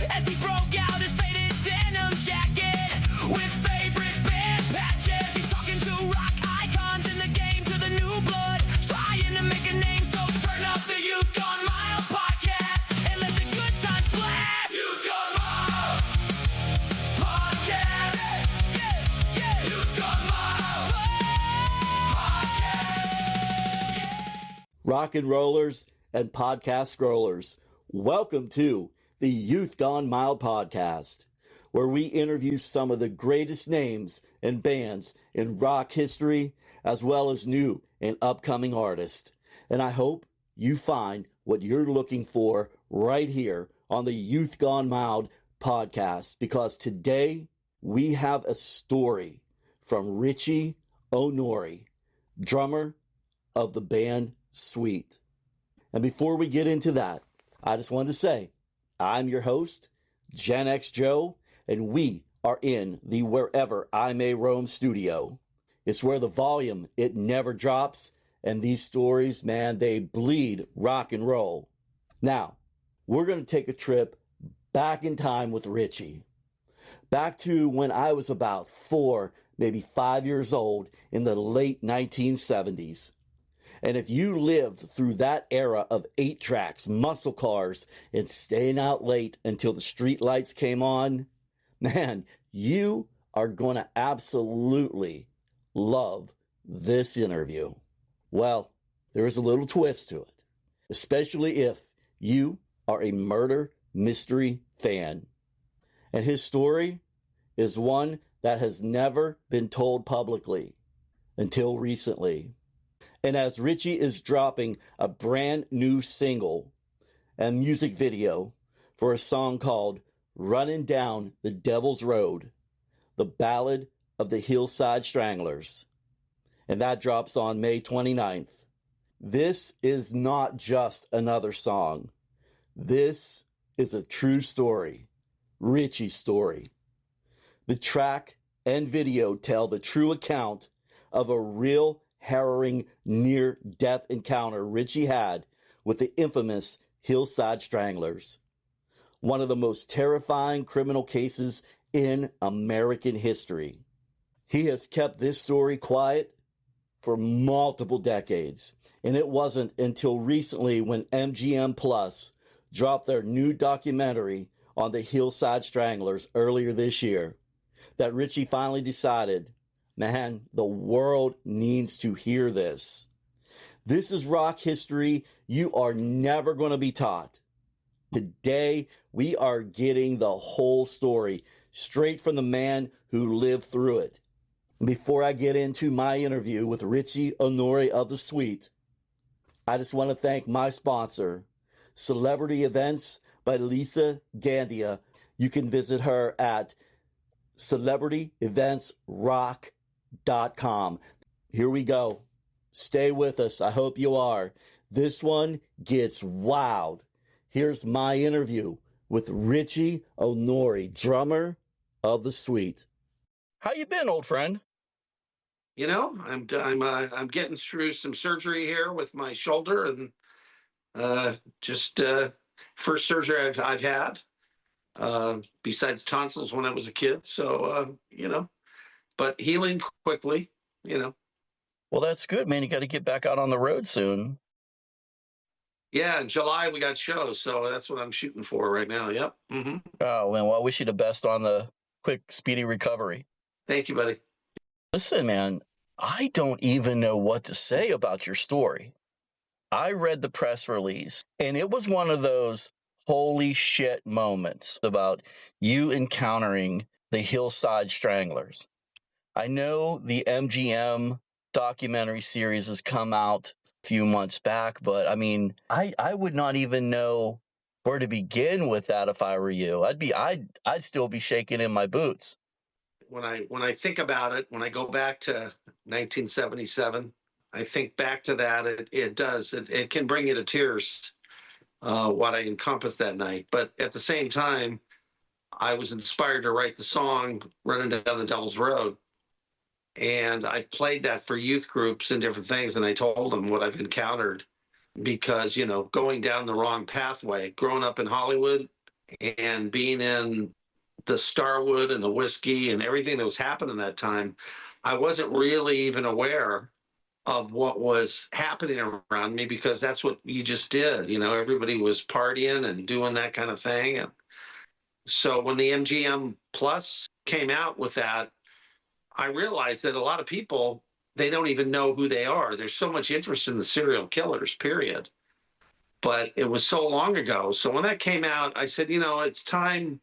As he broke out his faded denim jacket with favorite band patches, he's talking to rock icons in the game, to the new blood, trying to make a name. So turn up the Youth Gone Mild podcast and let the good times blast. Youth Gone Mild podcast. Yeah. Youth Gone Mild podcast. Rock and rollers and podcast scrollers, welcome to the Youth Gone Mild podcast, where we interview some of the greatest names and bands in rock history, as well as new and upcoming artists. And I hope you find what you're looking for right here on the Youth Gone Mild podcast, because today we have a story from Richie Onori, drummer of the band Sweet. And before we get into that, I just wanted to say, I'm your host, Gen X Joe, and we are in the Wherever I May Roam studio. It's where the volume, it never drops, and these stories, man, they bleed rock and roll. Now, we're going to take a trip back in time with Richie. Back to when I was about 4, maybe 5 years old in the late 1970s. And if you lived through that era of 8-tracks, muscle cars, and staying out late until the street lights came on, man, you are going to absolutely love this interview. Well, there is a little twist to it, especially if you are a murder mystery fan. And his story is one that has never been told publicly until recently. And as Richie is dropping a brand new single and music video for a song called Running Down the Devil's Road, the ballad of the Hillside Stranglers, and that drops on May 29th. This is not just another song. This is a true story, Richie's story. The track and video tell the true account of a real harrowing near-death encounter Richie had with the infamous Hillside Stranglers, one of the most terrifying criminal cases in American history. He has kept this story quiet for multiple decades, and it wasn't until recently when MGM Plus dropped their new documentary on the Hillside Stranglers earlier this year that Richie finally decided, man, the world needs to hear this. This is rock history you are never going to be taught. Today, we are getting the whole story straight from the man who lived through it. Before I get into my interview with Richie Onori of The Sweet, I just want to thank my sponsor, Celebrity Events by Lisa Gandia. You can visit her at celebrityeventsrock.com. Here we go. Stay with us. I hope you are. This one gets wild. Here's my interview with Richie Onori, drummer of The Sweet. How you been, old friend? You know, I'm getting through some surgery here with my shoulder, and just first surgery I've had, besides tonsils when I was a kid. So but healing quickly, Well, that's good, man. You got to get back out on the road soon. Yeah, in July we got shows, so that's what I'm shooting for right now. Yep. Mm-hmm. Oh, man, well, I wish you the best on the quick, speedy recovery. Thank you, buddy. Listen, man, I don't even know what to say about your story. I read the press release, and it was one of those holy shit moments about you encountering the Hillside Stranglers. I know the MGM documentary series has come out few months back, but I mean, I would not even know where to begin with that if I were you. I'd still be shaking in my boots. When I think about it, when I go back to 1977, I think back to that. It can bring you to tears. What I encompassed that night, but at the same time, I was inspired to write the song "Running Down the Devil's Road," and I played that for youth groups and different things, and I told them what I've encountered because going down the wrong pathway, growing up in Hollywood and being in the Starwood and the whiskey and everything that was happening that time, I wasn't really even aware of what was happening around me because that's what you just did. Everybody was partying and doing that kind of thing. And so when the MGM Plus came out with that, I realized that a lot of people, they don't even know who they are. There's so much interest in the serial killers, period. But it was so long ago. So when that came out, I said, it's time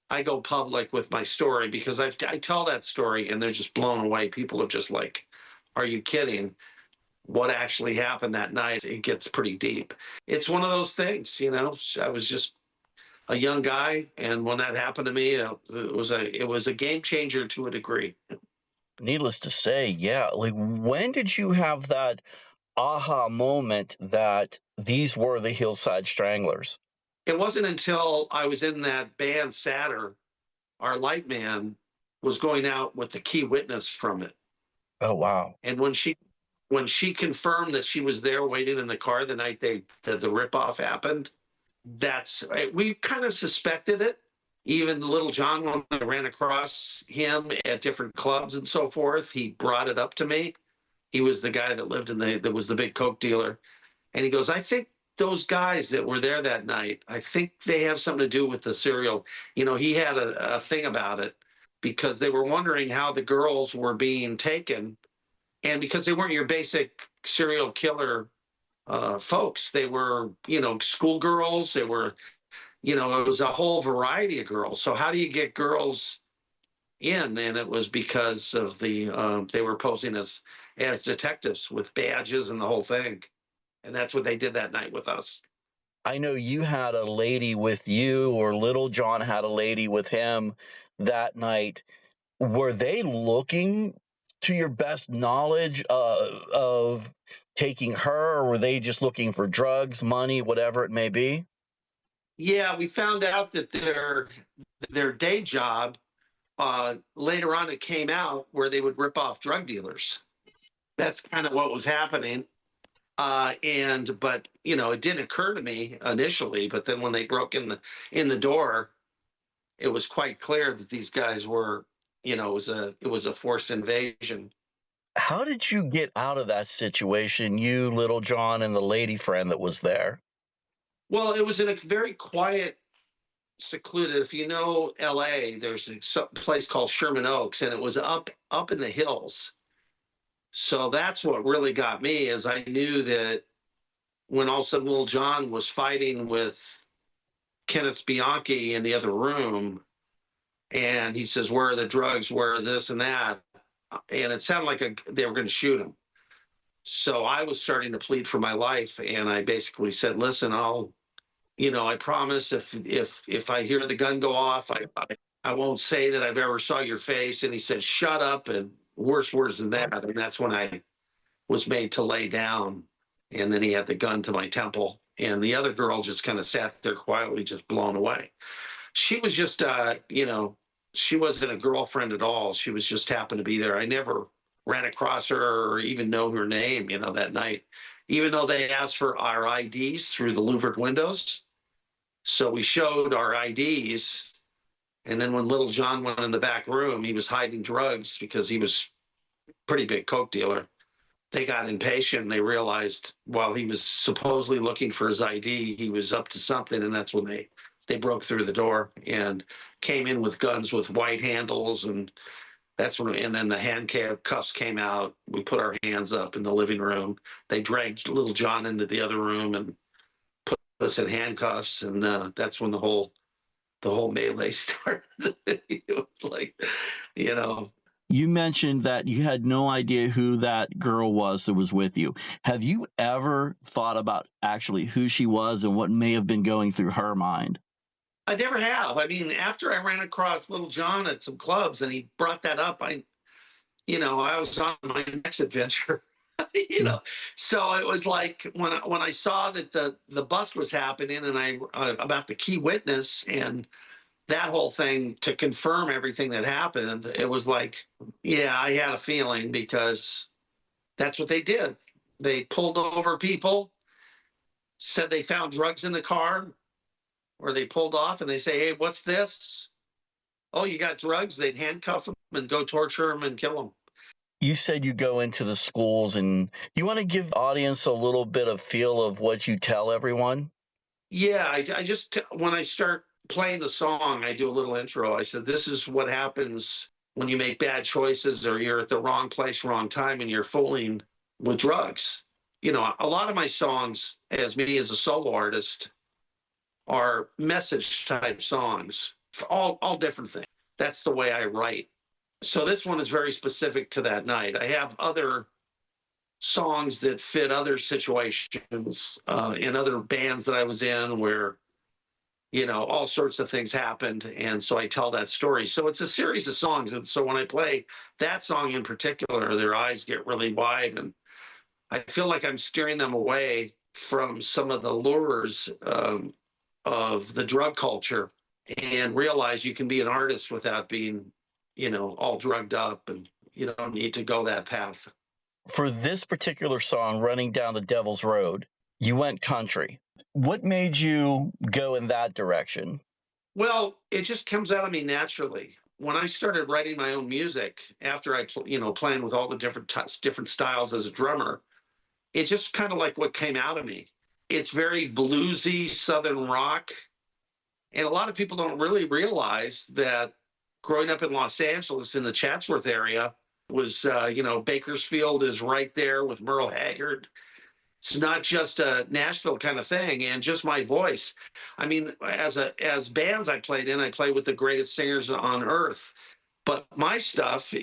I go public with my story because I tell that story and they're just blown away. People are just like, are you kidding? What actually happened that night? It gets pretty deep. It's one of those things, I was just a young guy, and when that happened to me, it was a game changer to a degree. Needless to say, yeah. Like, when did you have that aha moment that these were the Hillside Stranglers? It wasn't until I was in that band Satyr, our light man was going out with the key witness from it. Oh, wow. And when she confirmed that she was there waiting in the car the night the ripoff happened, we kind of suspected it. Even Little John, when I ran across him at different clubs and so forth, he brought it up to me. He was the guy that lived that was the big coke dealer. And he goes, I think those guys that were there that night, I think they have something to do with the serial. He had a thing about it because they were wondering how the girls were being taken. And because they weren't your basic serial killer folks, they were, schoolgirls. They were, it was a whole variety of girls. So how do you get girls in? And it was because of they were posing as detectives with badges and the whole thing. And that's what they did that night with us. I know you had a lady with you, or Little John had a lady with him that night. Were they looking, to your best knowledge, of taking her, or were they just looking for drugs, money, whatever it may be? Yeah, we found out that their day job, later on it came out where they would rip off drug dealers. That's kind of what was happening. But it didn't occur to me initially, but then when they broke in the door, it was quite clear that these guys were, it was a forced invasion. How did you get out of that situation, you, Little John, and the lady friend that was there? Well, it was in a very quiet, secluded. If you know L.A., there's a place called Sherman Oaks, and it was up in the hills. So that's what really got me, is I knew that when all of a sudden Little John was fighting with Kenneth Bianchi in the other room, and he says, "Where are the drugs? Where are this and that?" And it sounded like they were going to shoot him. So I was starting to plead for my life, and I basically said, "Listen, I promise if I hear the gun go off, I won't say that I've ever saw your face." And he said, "Shut up," and worse words than that. And that's when I was made to lay down. And then he had the gun to my temple, and the other girl just kind of sat there quietly, just blown away. She was just, she wasn't a girlfriend at all. She was just happened to be there. I never ran across her or even know her name, that night, even though they asked for our IDs through the louvered windows. So we showed our IDs. And then when Little John went in the back room, he was hiding drugs because he was a pretty big coke dealer. They got impatient. They realized while he was supposedly looking for his ID, he was up to something. And that's when they broke through the door and came in with guns with white handles. And then the handcuffs came out. We put our hands up in the living room. They dragged Little John into the other room and put us in handcuffs. And that's when the whole melee started. It was like, You mentioned that you had no idea who that girl was that was with you. Have you ever thought about actually who she was and what may have been going through her mind? I never have. I mean, after I ran across Little John at some clubs and he brought that up, I was on my next adventure. you know, so it was like when I saw that the bust was happening and I about the key witness and that whole thing to confirm everything that happened, it was like, yeah, I had a feeling because that's what they did. They pulled over people, said they found drugs in the car, or they pulled off and they say, hey, what's this? Oh, you got drugs? They'd handcuff them and go torture them and kill them. You said you go into the schools, and you want to give audience a little bit of feel of what you tell everyone? Yeah, I just, when I start playing the song, I do a little intro. I said, this is what happens when you make bad choices or you're at the wrong place, wrong time, and you're fooling with drugs. A lot of my songs, as me as a solo artist, are message type songs, all different things. That's the way I write. So this one is very specific to that night. I have other songs that fit other situations in other bands that I was in where, all sorts of things happened. And so I tell that story. So it's a series of songs. And so when I play that song in particular, their eyes get really wide. And I feel like I'm steering them away from some of the lures of the drug culture and realize you can be an artist without being, all drugged up, and you don't need to go that path. For this particular song, Running Down the Devil's Road, you went country. What made you go in that direction? Well, it just comes out of me naturally. When I started writing my own music, after I, playing with all the different styles as a drummer, it's just kind of like what came out of me. It's very bluesy Southern rock. And a lot of people don't really realize that growing up in Los Angeles in the Chatsworth area was, Bakersfield is right there with Merle Haggard. It's not just a Nashville kind of thing, and just my voice. I mean, as bands I played in, I played with the greatest singers on earth. But my stuff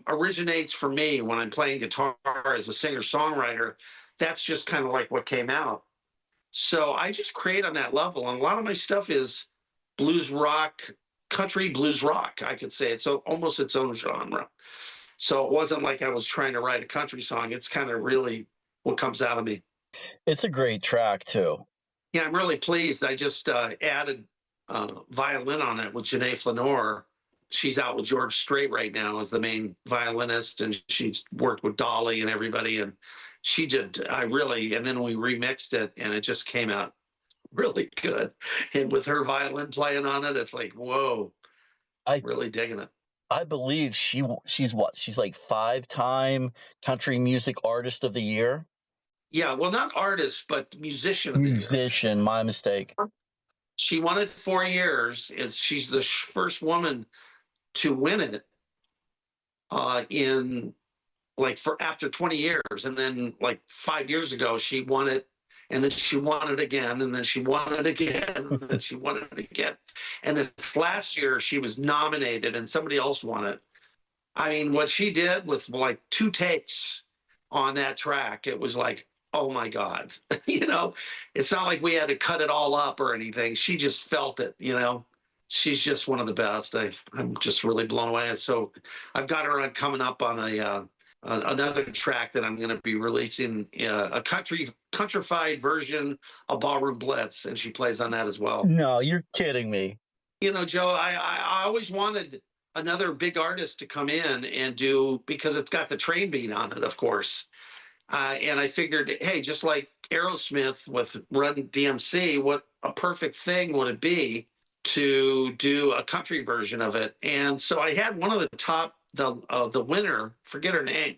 originates for me when I'm playing guitar as a singer-songwriter. That's just kind of like what came out. So I just create on that level. And a lot of my stuff is blues rock, country blues rock, I could say. It's almost its own genre. So it wasn't like I was trying to write a country song. It's kind of really what comes out of me. It's a great track, too. Yeah, I'm really pleased. I just added violin on it with Janae Flanor. She's out with George Strait right now as the main violinist, and she's worked with Dolly and everybody. And and then we remixed it, and it just came out really good. And with her violin playing on it, it's like, whoa, I'm really digging it. I believe she's what? She's like 5-time country music artist of the year. Yeah, well, not artist, but musician of the year. Musician, my mistake. She won it 4 years. She's the first woman to win it after 20 years. And then like 5 years ago, she won it, and then she won it again, and then she won it again, and then she won it again. And this last year, she was nominated, and somebody else won it. I mean, what she did with like 2 takes on that track, it was like, oh my God. It's not like we had to cut it all up or anything. She just felt it, She's just one of the best. I'm just really blown away. So I've got her coming up on another track that I'm going to be releasing, a countrified version of Ballroom Blitz, and she plays on that as well. No, you're kidding me. Joe, I always wanted another big artist to come in and do, because it's got the train beat on it, of course. And I figured, hey, just like Aerosmith with Run DMC, what a perfect thing would it be to do a country version of it? And so I had one of the winner, forget her name,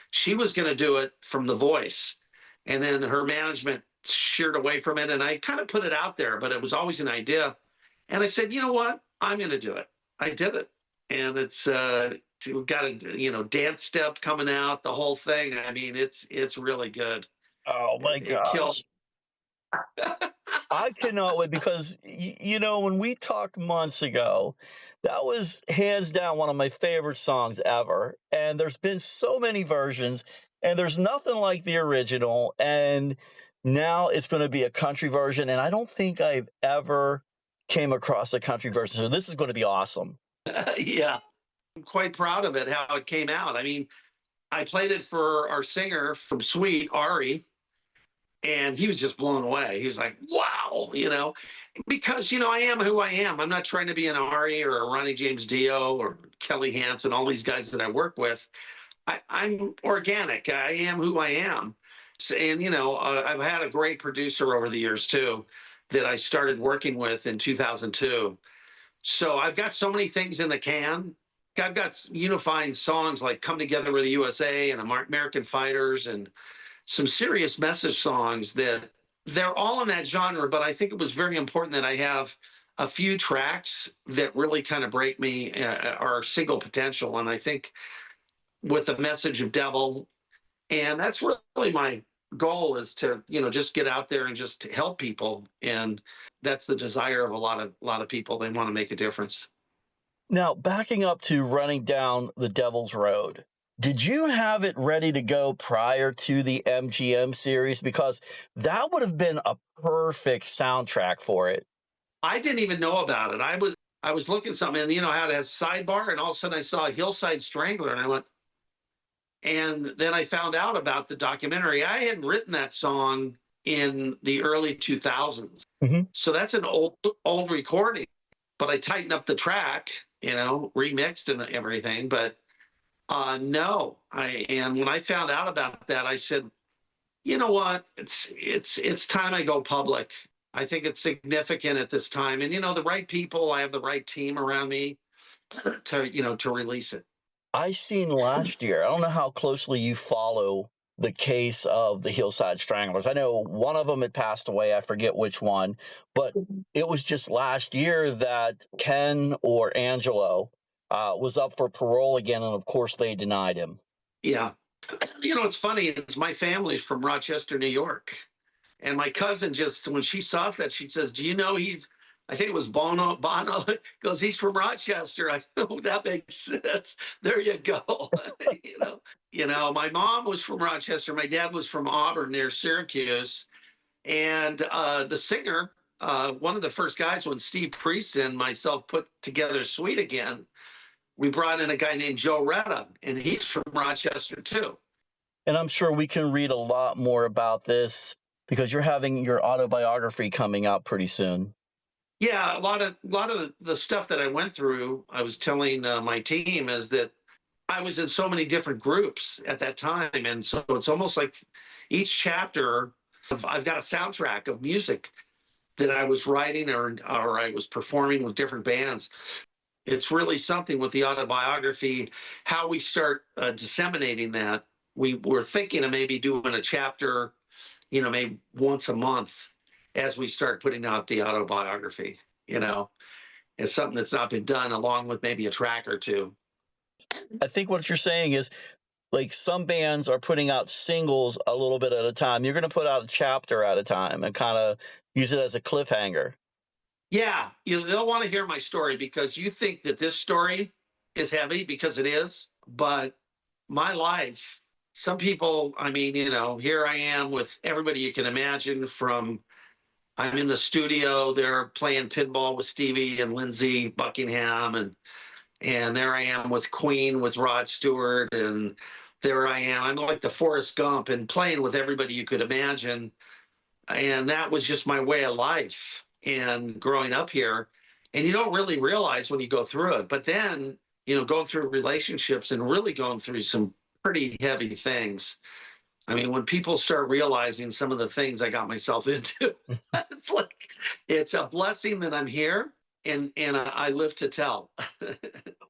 she was going to do it from The Voice. And then her management sheared away from it. And I kind of put it out there, but it was always an idea. And I said, you know what? I'm going to do it. I did it. And we've got a dance step coming out, the whole thing. I mean, it's really good. Oh my gosh. I cannot wait because, when we talked months ago, that was hands down one of my favorite songs ever. And there's been so many versions, and there's nothing like the original. And now it's going to be a country version. And I don't think I've ever came across a country version. So this is going to be awesome. Yeah, I'm quite proud of it, how it came out. I mean, I played it for our singer from Sweet, Ari, and he was just blown away. He was like, wow, because, I am who I am. I'm not trying to be an Ari or a Ronnie James Dio or Kelly Hansen, all these guys that I work with. I'm organic. I am who I am. And, I've had a great producer over the years, too, that I started working with in 2002. So I've got so many things in the can. I've got unifying songs like Come Together with the USA and American Fighters and some serious message songs that they're all in that genre, but I think it was very important that I have a few tracks that really kind of break me or single potential. And I think with the message of Devil, and that's really my goal is to, just get out there and just help people. And that's the desire of a lot of people. They want to make a difference. Now, backing up to Running Down the Devil's Road, did you have it ready to go prior to the MGM series? Because that would have been a perfect soundtrack for it. I didn't even know about it. I was looking at something, and how it has sidebar, and all of a sudden I saw Hillside Strangler, and I went, and then I found out about the documentary. I had written that song in the early 2000s. Mm-hmm. So that's an old recording, but I tightened up the track, remixed and everything. But no, and when I found out about that, I said, you know what? It's time I go public. I think it's significant at this time. And, the right people, I have the right team around me to release it. I seen last year, I don't know how closely you follow the case of the Hillside Stranglers. I know one of them had passed away. I forget which one, but it was just last year that Ken or Angelo was up for parole again. And of course they denied him. Yeah. It's funny. It's my family's from Rochester, New York. And my cousin just, when she saw that, she says, do you know I think it was Bono goes, he's from Rochester. I know, that makes sense. There you go. My mom was from Rochester. My dad was from Auburn near Syracuse. And the singer, one of the first guys when Steve Priest and myself put together Sweet again, we brought in a guy named Joe Retta, and he's from Rochester too. And I'm sure we can read a lot more about this because you're having your autobiography coming out pretty soon. Yeah, a lot of the stuff that I went through, I was telling my team, is that I was in so many different groups at that time. And so it's almost like each chapter, I've got a soundtrack of music that I was writing or I was performing with different bands. It's really something with the autobiography, how we start disseminating that. We were thinking of maybe doing a chapter, maybe once a month as we start putting out the autobiography. It's something that's not been done, along with maybe a track or two. I think what you're saying is, like, some bands are putting out singles a little bit at a time. You're going to put out a chapter at a time and kind of use it as a cliffhanger. Yeah, they'll want to hear my story because you think that this story is heavy, because it is, but my life, some people, here I am with everybody you can imagine. I'm in the studio, they're playing pinball with Stevie and Lindsey Buckingham, and there I am with Queen, with Rod Stewart, and there I am. I'm like the Forrest Gump and playing with everybody you could imagine. And that was just my way of life and growing up here. And you don't really realize when you go through it. But then, going through relationships and really going through some pretty heavy things. When people start realizing some of the things I got myself into, it's a blessing that I'm here and I live to tell.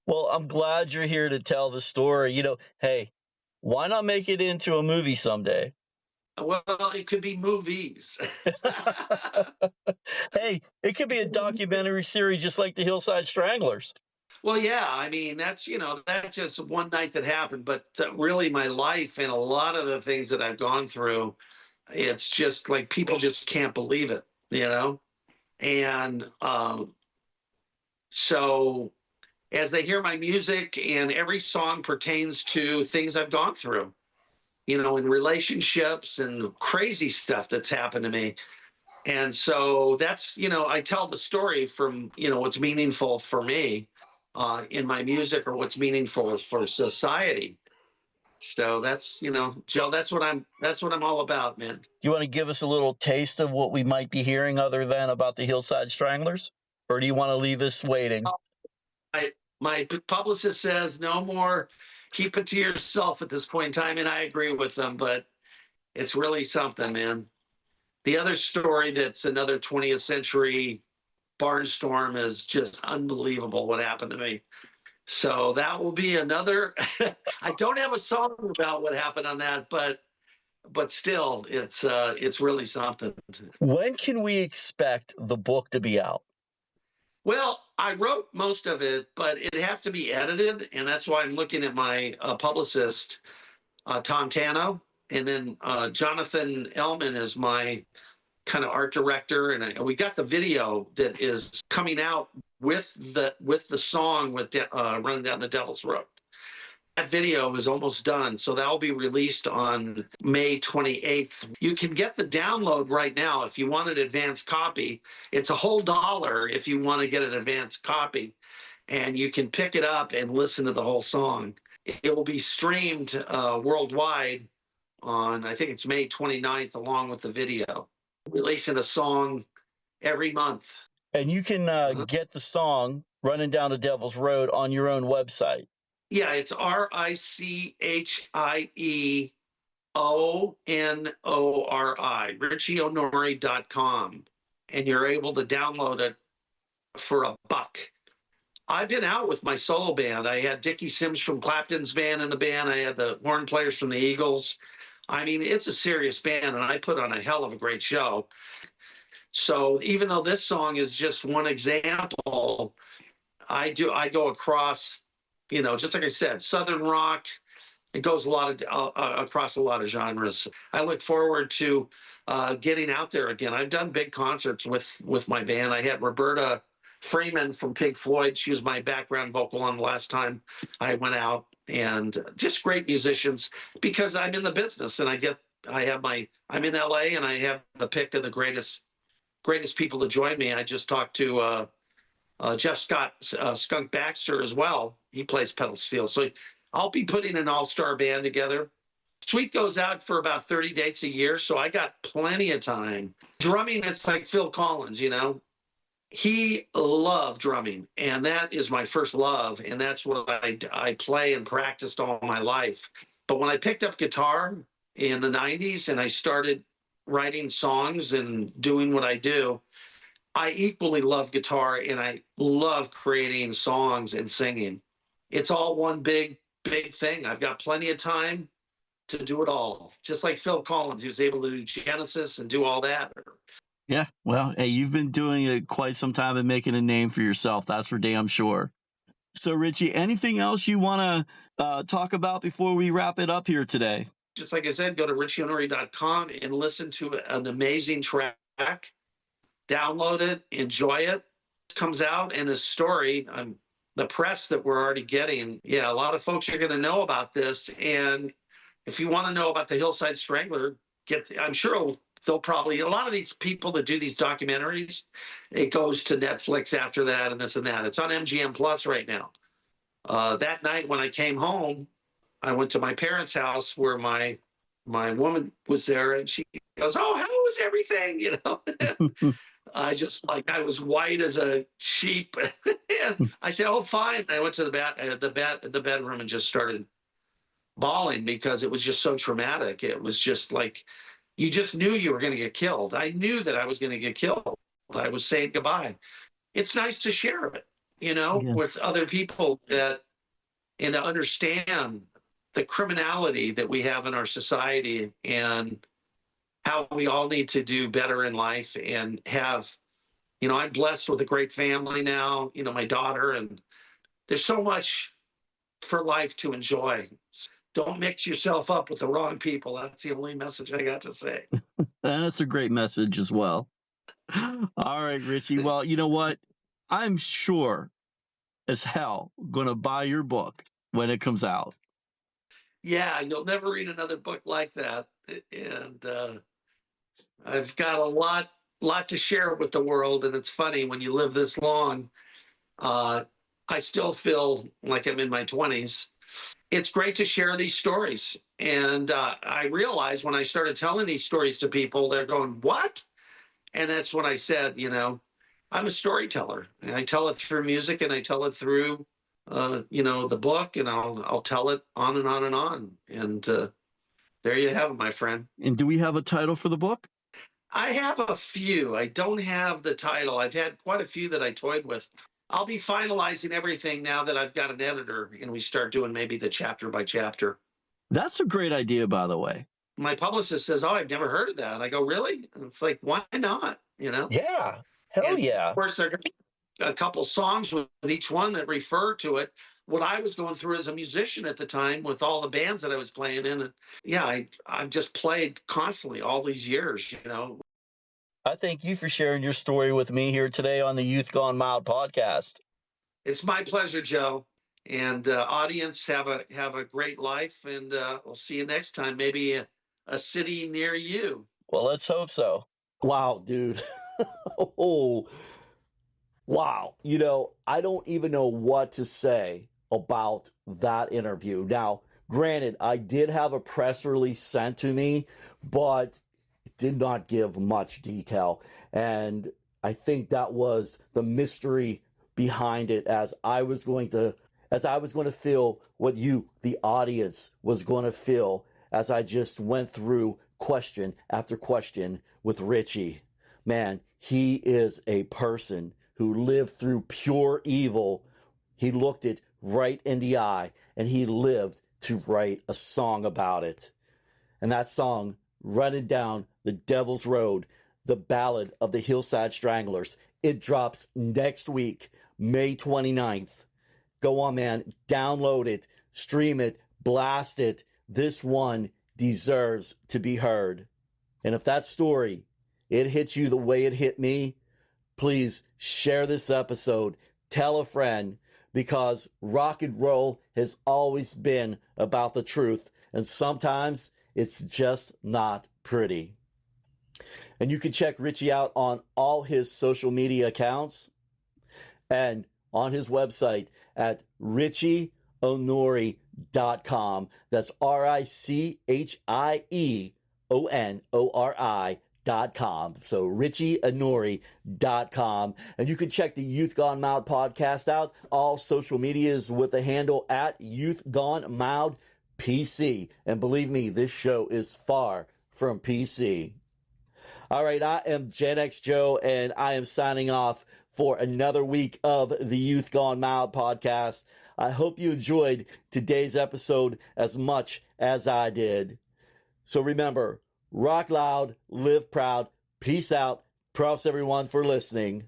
Well, I'm glad you're here to tell the story. Hey, why not make it into a movie someday? Well, it could be movies. Hey, it could be a documentary series just like the Hillside Stranglers. Well, yeah, that's just one night that happened, but really my life and a lot of the things that I've gone through, it's just like people just can't believe it. you know? And so as they hear my music, and every song pertains to things I've gone through, in relationships and crazy stuff that's happened to me. And so that's, I tell the story from, what's meaningful for me in my music, or what's meaningful for society. So that's, Joe, that's what I'm all about, man. Do you want to give us a little taste of what we might be hearing other than about the Hillside Stranglers? Or do you want to leave us waiting? My publicist says no more, keep it to yourself at this point in time. And I agree with them, but it's really something, man. The other story that's another 20th century barnstorm is just unbelievable what happened to me. So that will be another. I don't have a song about what happened on that, but still, it's really something. When can we expect the book to be out? Well, I wrote most of it, but it has to be edited, and that's why I'm looking at my publicist, Tom Tano, and then Jonathan Ellman is my kind of art director, and we got the video that is coming out with the song with Running Down the Devil's Road. That video is almost done, so that'll be released on May 28th. You can get the download right now if you want an advanced copy. It's a whole $1 if you want to get an advanced copy, and you can pick it up and listen to the whole song. It will be streamed worldwide on, I think it's May 29th, along with the video. Releasing a song every month. And you can get the song Running Down the Devil's Road on your own website. Yeah, it's RichieOnori, RichieOnori.com. And you're able to download it for $1. I've been out with my solo band. I had Dickie Sims from Clapton's band in the band. I had the horn players from the Eagles. I mean, it's a serious band, and I put on a hell of a great show. So even though this song is just one example, I go across, just like I said, Southern rock. It goes across a lot of genres. I look forward to getting out there again. I've done big concerts with my band. I had Roberta Freeman from Pink Floyd. She was my background vocal on the last time I went out, and just great musicians, because I'm in the business, and I'm in LA, and I have the pick of the greatest people to join me. I just talked to Jeff Scott, Skunk Baxter as well. He plays pedal steel. So I'll be putting an all-star band together. Suite goes out for about 30 dates a year, so I got plenty of time. Drumming, it's like Phil Collins, He loved drumming, and that is my first love, and that's what I play and practiced all my life. But when I picked up guitar in the 90s and I started writing songs and doing what I do, I equally love guitar, and I love creating songs and singing. It's all one big thing. I've got plenty of time to do it all. Just like Phil Collins, he was able to do Genesis and do all that. Yeah, well, hey, you've been doing it quite some time and making a name for yourself. That's for damn sure. So, Richie, anything else you want to talk about before we wrap it up here today? Just like I said, go to RichieOnori.com and listen to an amazing track. Download it, enjoy it. It comes out, and this story, the press that we're already getting, a lot of folks are going to know about this. And if you want to know about the Hillside Strangler, I'm sure they'll probably, a lot of these people that do these documentaries, it goes to Netflix after that and this and that. It's on MGM Plus right now. That night when I came home, I went to my parents' house where my woman was there, and she goes, "Oh, how was everything?" I was white as a sheep. And I said, "Oh, fine." I went to the bedroom and just started bawling, because it was just so traumatic. It was just like, you just knew you were going to get killed. I knew that I was going to get killed. I was saying goodbye. It's nice to share it, with other people and to understand the criminality that we have in our society, and how we all need to do better in life, and have, I'm blessed with a great family now, my daughter, and there's so much for life to enjoy. Don't mix yourself up with the wrong people. That's the only message I got to say. That's a great message as well. All right, Richie. Well, you know what? I'm sure as hell going to buy your book when it comes out. Yeah, you'll never read another book like that. And I've got a lot to share with the world. And it's funny when you live this long, uh, I still feel like I'm in my 20s. It's great to share these stories. And I realized when I started telling these stories to people, they're going, "What?" And that's when I said, I'm a storyteller. And I tell it through music, and I tell it through, the book, and I'll tell it on and on and on. And there you have it, my friend. And do we have a title for the book? I have a few. I don't have the title. I've had quite a few that I toyed with. I'll be finalizing everything now that I've got an editor and we start doing maybe the chapter by chapter. That's a great idea, by the way. My publicist says, "Oh, I've never heard of that." I go, "Really?" And it's like, why not? Yeah. Hell And yeah. of course, there are a couple songs with each one that refer to it. What I was going through as a musician at the time with all the bands that I was playing in. And yeah, I've just played constantly all these years. I thank you for sharing your story with me here today on the Youth Gone Mild podcast. It's my pleasure, Joe. And audience, have a great life. And we'll see you next time. Maybe a city near you. Well, let's hope so. Wow, dude. Oh, wow. I don't even know what to say about that interview. Now, granted, I did have a press release sent to me, but it did not give much detail. And I think that was the mystery behind it, as I was going to feel what you, the audience, was going to feel as I just went through question after question with Richie. Man, he is a person who lived through pure evil. He looked it right in the eye, and he lived to write a song about it. And that song, Running Down the Devil's Road, the ballad of the Hillside Stranglers, it drops next week, May 29th. Go on, man. Download it, stream it, blast it. This one deserves to be heard. And if that story, it hits you the way it hit me, please share this episode. Tell a friend, because rock and roll has always been about the truth. And sometimes it's just not pretty. And you can check Richie out on all his social media accounts and on his website at richieonori.com. That's RichieOnori.com. So richieonori.com. And you can check the Youth Gone Mild podcast out. All social medias with the handle at Youth Gone Mild PC. And believe me, this show is far from PC. All right, I am Gen X Joe, and I am signing off for another week of the Youth Gone Mild podcast. I hope you enjoyed today's episode as much as I did. So remember, rock loud, live proud, peace out. Props everyone for listening.